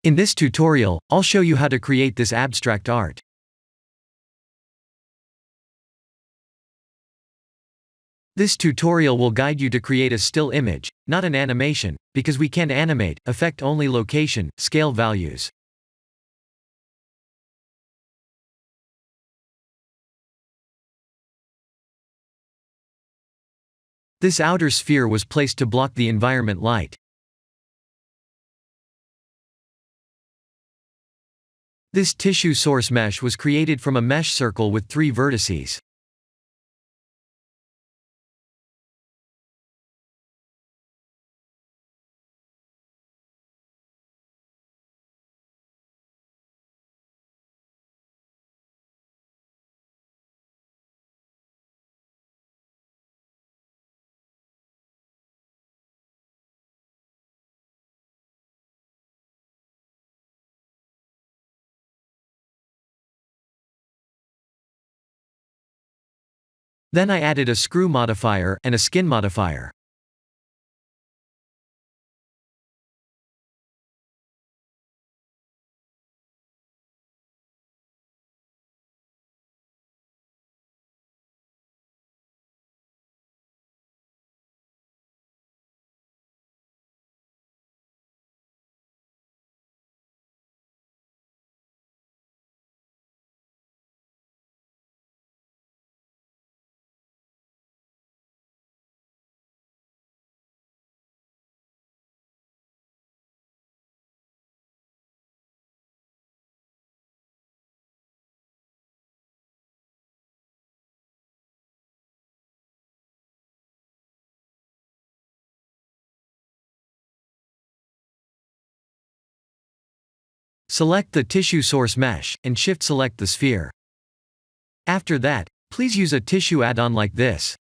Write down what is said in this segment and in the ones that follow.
In this tutorial, I'll show you how to create this abstract art. This tutorial will guide you to create a still image, not an animation, because we can't animate, affect only location, scale values. This outer sphere was placed to block the environment light. This tissue source mesh was created from a mesh circle with 3 vertices. Then I added a screw modifier and a skin modifier. Select the tissue source mesh, and shift-select the sphere. After that, please use a tissue add-on like this.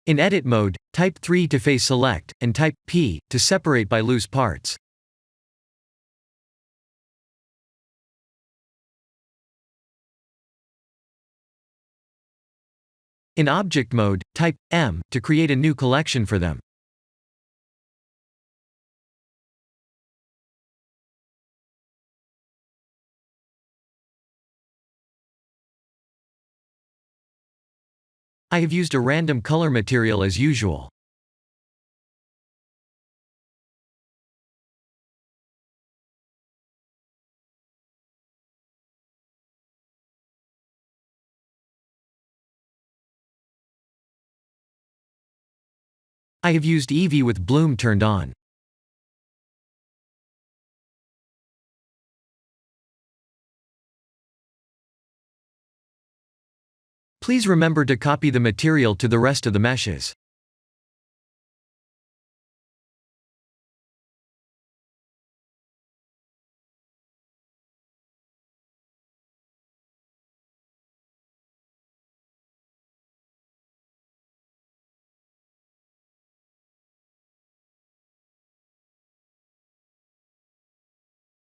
In edit mode, type 3 to face select, and type P to separate by loose parts. In object mode, type M to create a new collection for them. I have used a random color material as usual. I have used Eevee with bloom turned on. Please remember to copy the material to the rest of the meshes.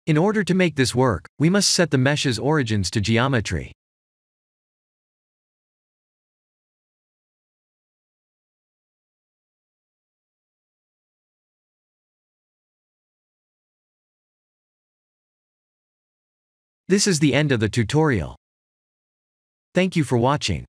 In order to make this work, we must set the mesh's origins to geometry. This is the end of the tutorial. Thank you for watching.